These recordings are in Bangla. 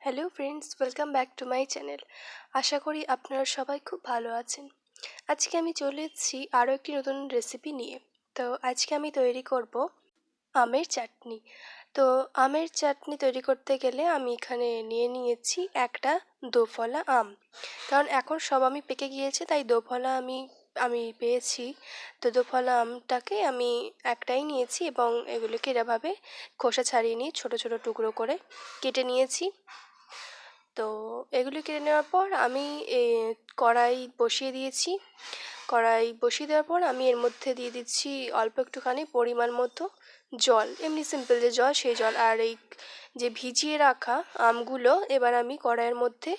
Hello friends, welcome back to my channel. আশা করি আপনারা সবাই খুব ভালো আছেন। আজকে আমি চলে এসেছি আরও একটি নতুন রেসিপি নিয়ে। তো আজকে আমি তৈরি করব আমের চাটনি। তো আমের চাটনি তৈরি করতে গেলে আমি এখানে নিয়ে নিয়েছি একটা দোফলা আম। কারণ এখন সব আমি পেকে গিয়েছে, তাই দোফলা আমি আমি পেয়েছি। তো দোফলা আমটাকে আমি একটাই নিয়েছি এবং এগুলোকে এভাবে খোসা ছাড়িয়ে নিয়ে ছোট ছোট টুকরো করে কেটে নিয়েছি। তো এগুলি কেটে নেওয়ার পর আমি কড়াই বসিয়ে দিয়েছি। কড়াই বসিয়ে দেওয়ার পর আমি এর মধ্যে দিয়ে দিচ্ছি অল্প একটুখানি পরিমাণ মতো জল, এমনি সিম্পল যে জল সেই জল। আর এই যে ভিজিয়ে রাখা আমগুলো এবার আমি কড়াইয়ের মধ্যে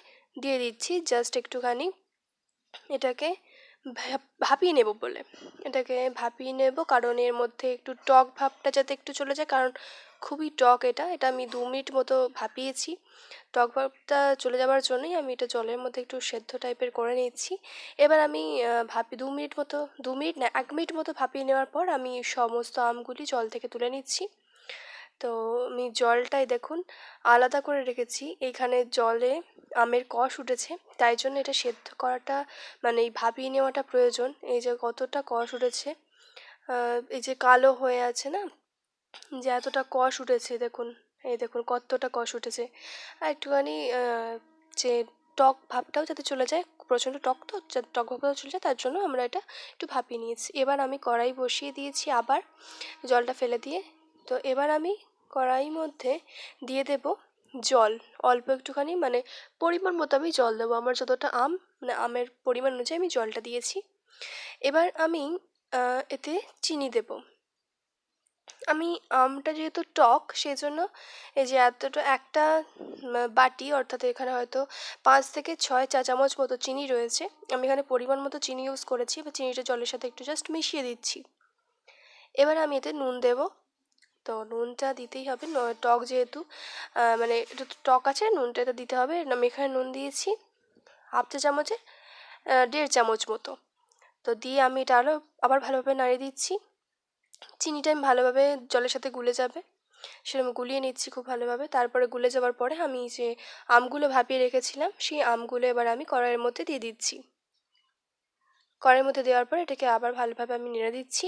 দিয়ে দিচ্ছি, জাস্ট একটুখানি এটাকে ভাপিয়ে নেব বলে। এটাকে ভাপিয়ে নেব কারণ এর মধ্যে একটু টক ভাবটা যাতে একটু চলে যায়, কারণ খুবই টক এটা। আমি 2 মিনিট মতো ভাপিয়েছি। টক ভাবটা চলে যাওয়ার জন্যই আমি এটা জলের মধ্যে একটু সেদ্ধ টাইপের করে নিচ্ছি। এবার আমি 2 মিনিট মতো, 2 মিনিট না 1 মিনিট মতো ভাপিয়ে নেওয়ার পর আমি সমস্ত আমগুলি জল থেকে তুলে নিচ্ছি। তো আমি জলটাই দেখুন আলাদা করে রেখেছি। এইখানে জলে আমের কষ উঠেছে, তাই জন্য এটা সেদ্ধ করাটা মানে এই ভাপিয়ে নেওয়াটা প্রয়োজন। এই যে কতটা কষ উঠেছে, এই যে কালো হয়ে আছে না, যে এতটা কষ উঠেছে দেখুন, এই দেখুন কতটা কষ উঠেছে। আর একটুখানি যে টক ভাবটাও যাতে চলে যায়, প্রচণ্ড টক তো, যাতে টক ভাবটাও চলে যায় তার জন্য আমরা এটা একটু ভাপিয়ে নিয়েছি। এবার আমি কড়াই বসিয়ে দিয়েছি আবার জলটা ফেলে দিয়ে। তো এবার আমি কড়াইয়ের মধ্যে দিয়ে দেব জল, অল্প একটুখানি মানে পরিমাণ মতো আমি জল দেবো। আমার যতটা আম মানে আমের পরিমাণ অনুযায়ী আমি জলটা দিয়েছি। এবার আমি এতে চিনি দেব। আমি আমটা যেহেতু টক সেই জন্য এই যে এতটা একটা বাটি, অর্থাৎ এখানে হয়তো 5 থেকে 6 চা চামচ মতো চিনি রয়েছে। আমি এখানে পরিমাণ মতো চিনি ইউজ করেছি। এবার চিনিটা জলের সাথে একটু জাস্ট মিশিয়ে দিচ্ছি। এবার আমি এতে নুন দেব। তো নুনটা দিতেই হবে, টক যেহেতু মানে এটা তো টক আছে, নুনটা এটা দিতে হবে। আমি এখানে নুন দিয়েছি হাফ চা চামচে 1.5 চামচ মতো। তো দিয়ে আমি এটা আবার ভালোভাবে নাড়িয়ে দিচ্ছি। চিনিটা আমি ভালোভাবে জলের সাথে গুলে যাবে সেরকম গুলিয়ে নিচ্ছি খুব ভালোভাবে। তারপরে গুলে যাওয়ার পরে আমি যে আমগুলো ভাপিয়ে রেখেছিলাম সেই আমগুলো এবার আমি কড়াইয়ের মধ্যে দিয়ে দিচ্ছি। কড়াইয়ের মধ্যে দেওয়ার পরে এটাকে আবার ভালোভাবে আমি নেড়ে দিচ্ছি।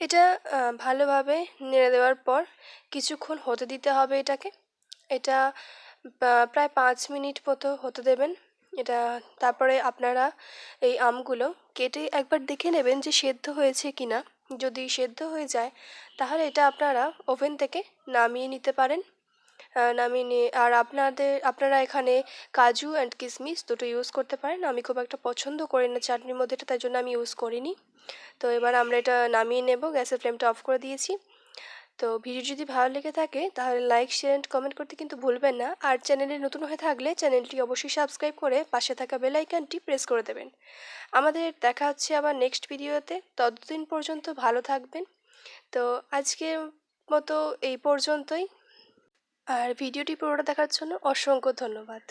এটা ভালোভাবে নেড়ে দেওয়ার পর কিছুক্ষণ হতে দিতে হবে এটাকে। এটা প্রায় 5 মিনিট মতো হতে দেবেন এটা। তারপরে আপনারা এই আমগুলো কেটে একবার দেখে নেবেন যে সেদ্ধ হয়েছে কি না। যদি সেদ্ধ হয়ে যায় তাহলে এটা আপনারা ওভেন থেকে নামিয়ে নিতে পারেন। নামিয়ে নিয়ে আর আপনারা এখানে কাজু অ্যান্ড কিশমিশ দুটো ইউজ করতে পারেন। আমি খুব একটা পছন্দ করি না চাটনির মধ্যে এটা, তাই জন্য আমি ইউজ করিনি। তো এবার আমরা এটা নামিয়ে নেব, গ্যাসের ফ্লেমটা অফ করে দিয়েছি। তো ভিডিও যদি ভালো লেগে থাকে তাহলে লাইক, শেয়ার অ্যান্ড কমেন্ট করতে কিন্তু ভুলবেন না। আর চ্যানেলে নতুন হয়ে থাকলে চ্যানেলটি অবশ্যই সাবস্ক্রাইব করে পাশে থাকা বেল আইকনটি প্রেস করে দেবেন। আমাদের দেখা হচ্ছে আবার নেক্সট ভিডিওতে। ততদিন পর্যন্ত ভালো থাকবেন। তো আজকের মতো এই পর্যন্তই। আর ভিডিওটি পুরোটা দেখার জন্য অসংখ্য ধন্যবাদ।